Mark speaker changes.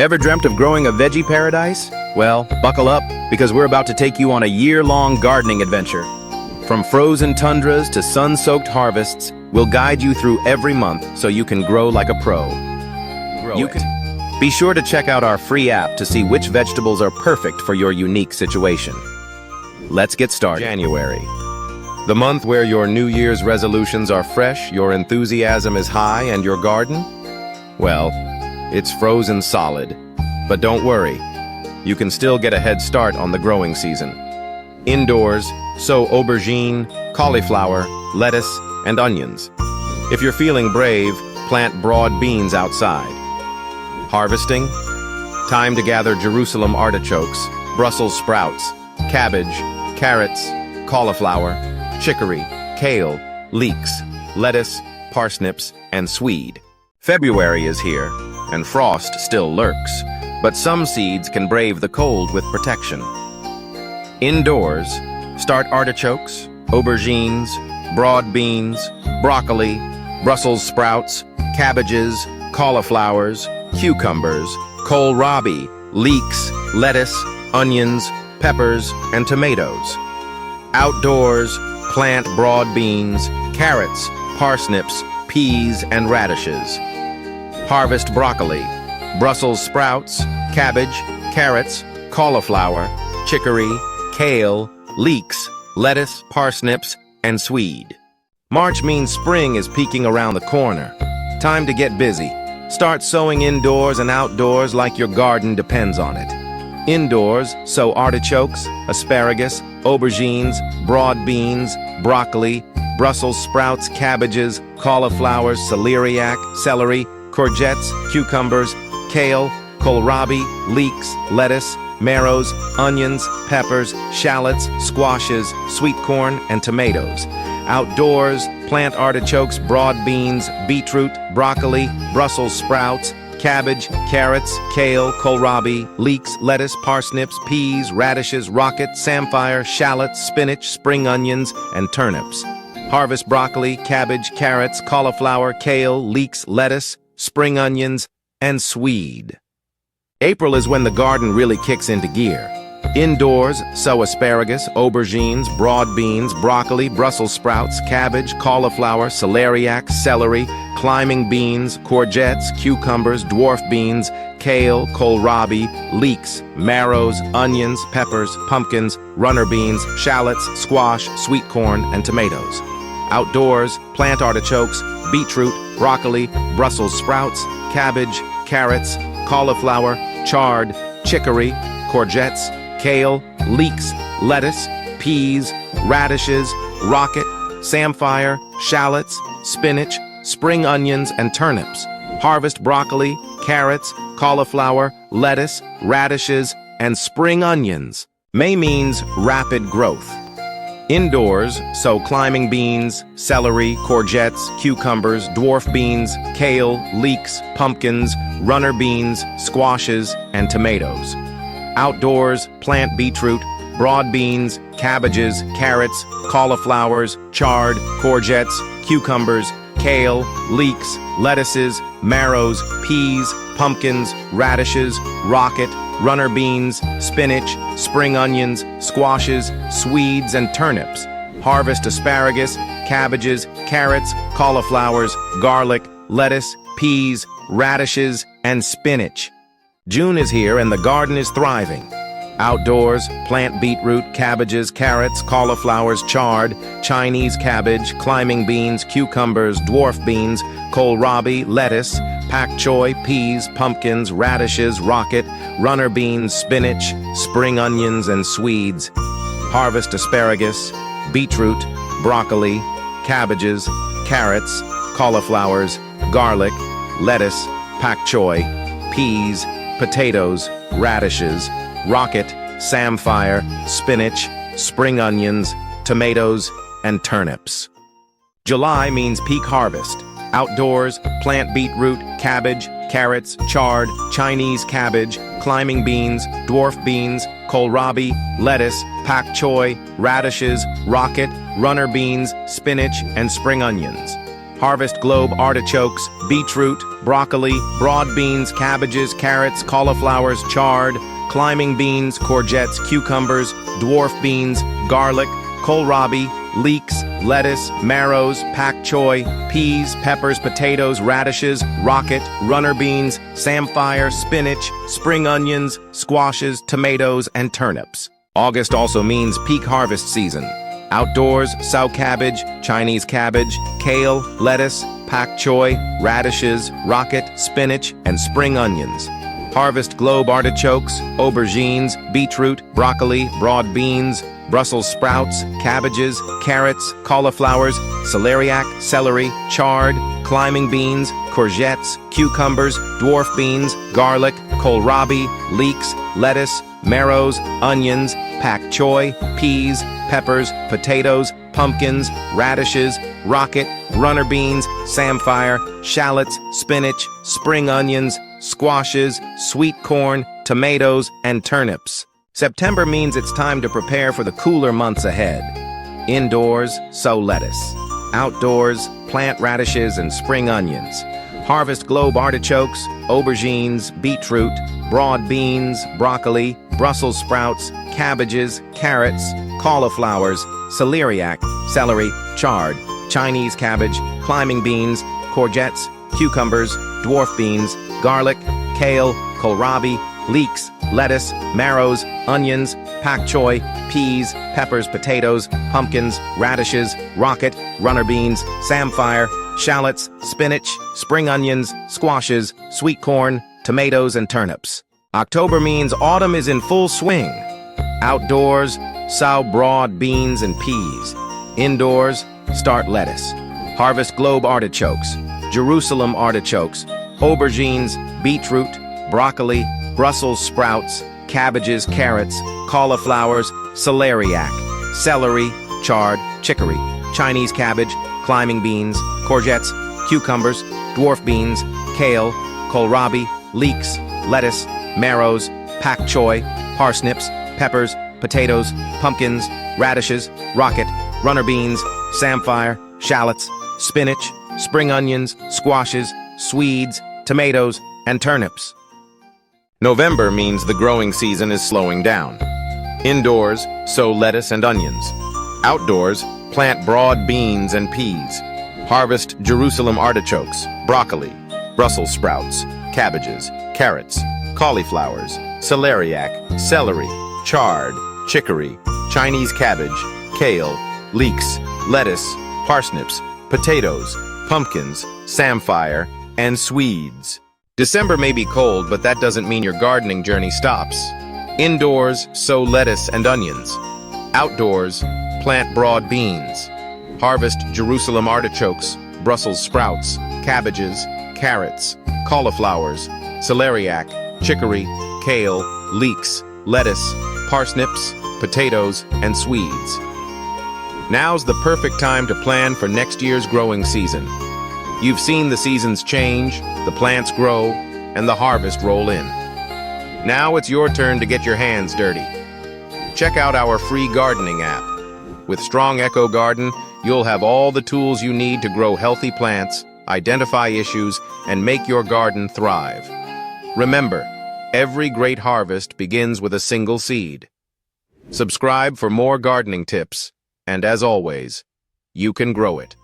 Speaker 1: Ever dreamt of growing a veggie paradise? Well, buckle up, because we're about to take you on a year-long gardening adventure. From frozen tundras to sun-soaked harvests, we'll guide you through every month so you can grow like a pro. Be sure to check out our free app to see which vegetables are perfect for your unique situation. Let's get started. January. The month where your New Year's resolutions are fresh, your enthusiasm is high, and your garden? Well, it's frozen solid. But don't worry, you can still get a head start on the growing season. Indoors, sow aubergine, cauliflower, lettuce, and onions. If you're feeling brave, plant broad beans outside. Harvesting? Time to gather Jerusalem artichokes, Brussels sprouts, cabbage, carrots, cauliflower, chicory, kale, leeks, lettuce, parsnips, and swede. February is here, and frost still lurks, but some seeds can brave the cold with protection. Indoors, start artichokes, aubergines, broad beans, broccoli, Brussels sprouts, cabbages, cauliflowers, cucumbers, kohlrabi, leeks, lettuce, onions, peppers, and tomatoes. Outdoors, plant broad beans, carrots, parsnips, peas, and radishes. Harvest broccoli, Brussels sprouts, cabbage, carrots, cauliflower, chicory, kale, leeks, lettuce, parsnips, and swede. March means spring is peeking around the corner. Time to get busy. Start sowing indoors and outdoors like your garden depends on it. Indoors, sow artichokes, asparagus, aubergines, broad beans, broccoli, Brussels sprouts, cabbages, cauliflowers, celeriac, celery, courgettes, cucumbers, kale, kohlrabi, leeks, lettuce, marrows, onions, peppers, shallots, squashes, sweet corn, and tomatoes. Outdoors, plant artichokes, broad beans, beetroot, broccoli, Brussels sprouts, cabbage, carrots, kale, kohlrabi, leeks, lettuce, parsnips, peas, radishes, rocket, samphire, shallots, spinach, spring onions, and turnips. Harvest broccoli, cabbage, carrots, cauliflower, kale, leeks, lettuce, spring onions, and swede. April is when the garden really kicks into gear. Indoors, sow asparagus, aubergines, broad beans, broccoli, Brussels sprouts, cabbage, cauliflower, celeriac, celery, climbing beans, courgettes, cucumbers, dwarf beans, kale, kohlrabi, leeks, marrows, onions, peppers, pumpkins, runner beans, shallots, squash, sweet corn, and tomatoes. Outdoors, plant artichokes, beetroot, broccoli, Brussels sprouts, cabbage, carrots, cauliflower, chard, chicory, courgettes, kale, leeks, lettuce, peas, radishes, rocket, samphire, shallots, spinach, spring onions, and turnips. Harvest broccoli, carrots, cauliflower, lettuce, radishes, and spring onions. May means rapid growth. Indoors, sow climbing beans, celery, courgettes, cucumbers, dwarf beans, kale, leeks, pumpkins, runner beans, squashes, and tomatoes. Outdoors, plant beetroot, broad beans, cabbages, carrots, cauliflowers, chard, courgettes, cucumbers, kale, leeks, lettuces, marrows, peas, pumpkins, radishes, rocket, runner beans, spinach, spring onions, squashes, swedes, and turnips. Harvest asparagus, cabbages, carrots, cauliflowers, garlic, lettuce, peas, radishes, and spinach. June is here and the garden is thriving. Outdoors, plant beetroot, cabbages, carrots, cauliflowers, chard, Chinese cabbage, climbing beans, cucumbers, dwarf beans, kohlrabi, lettuce, pak choi, peas, pumpkins, radishes, rocket, runner beans, spinach, spring onions, and swedes. Harvest asparagus, beetroot, broccoli, cabbages, carrots, cauliflowers, garlic, lettuce, pak choi, peas, potatoes, radishes, rocket, samphire, spinach, spring onions, tomatoes, and turnips. July means peak harvest. Outdoors, plant beetroot, cabbage, carrots, chard, Chinese cabbage, climbing beans, dwarf beans, kohlrabi, lettuce, pak choi, radishes, rocket, runner beans, spinach, and spring onions. Harvest globe artichokes, beetroot, broccoli, broad beans, cabbages, carrots, cauliflowers, chard, climbing beans, courgettes, cucumbers, dwarf beans, garlic, kohlrabi, leeks, lettuce, marrows, pak choi, peas, peppers, potatoes, radishes, rocket, runner beans, samphire, spinach, spring onions, squashes, tomatoes, and turnips. August also means peak harvest season. Outdoors, sao cabbage, Chinese cabbage, kale, lettuce, pak choi, radishes, rocket, spinach, and spring onions. Harvest globe artichokes, aubergines, beetroot, broccoli, broad beans, Brussels sprouts, cabbages, carrots, cauliflowers, celeriac, celery, chard, climbing beans, courgettes, cucumbers, dwarf beans, garlic, kohlrabi, leeks, lettuce, marrows, onions, pak choi, peas, peppers, potatoes, pumpkins, radishes, rocket, runner beans, samphire, shallots, spinach, spring onions, squashes, sweet corn, tomatoes, and turnips. September means it's time to prepare for the cooler months ahead. Indoors, sow lettuce. Outdoors, plant radishes and spring onions. Harvest globe artichokes, aubergines, beetroot, broad beans, broccoli, Brussels sprouts, cabbages, carrots, cauliflowers, celeriac, celery, chard, Chinese cabbage, climbing beans, courgettes, cucumbers, dwarf beans, garlic, kale, kohlrabi, leeks, lettuce, marrows, onions, pak choi, peas, peppers, potatoes, pumpkins, radishes, rocket, runner beans, samphire, shallots, spinach, spring onions, squashes, sweet corn, tomatoes, and turnips. October means autumn is in full swing. Outdoors, sow broad beans and peas. Indoors, start lettuce. Harvest globe artichokes, Jerusalem artichokes, aubergines, beetroot, broccoli, Brussels sprouts, cabbages, carrots, cauliflowers, celeriac, celery, chard, chicory, Chinese cabbage, climbing beans, courgettes, cucumbers, dwarf beans, kale, kohlrabi, leeks, lettuce, marrows, pak choi, parsnips, peppers, potatoes, pumpkins, radishes, rocket, runner beans, samphire, shallots, spinach, spring onions, squashes, swedes, tomatoes, and turnips. November means the growing season is slowing down. Indoors, sow lettuce and onions. Outdoors, plant broad beans and peas. Harvest Jerusalem artichokes, broccoli, Brussels sprouts, cabbages, carrots, cauliflowers, celeriac, celery, chard, chicory, Chinese cabbage, kale, leeks, lettuce, parsnips, potatoes, pumpkins, samphire, and swedes. December may be cold, but that doesn't mean your gardening journey stops. Indoors, sow lettuce and onions. Outdoors, plant broad beans. Harvest Jerusalem artichokes, Brussels sprouts, cabbages, carrots, cauliflowers, celeriac, chicory, kale, leeks, lettuce, parsnips, potatoes, and swedes. Now's the perfect time to plan for next year's growing season. You've seen the seasons change, the plants grow, and the harvest roll in. Now it's your turn to get your hands dirty. Check out our free gardening app. With StrongEcho Garden, you'll have all the tools you need to grow healthy plants, identify issues, and make your garden thrive. Remember, every great harvest begins with a single seed. Subscribe for more gardening tips, and as always, you can grow it.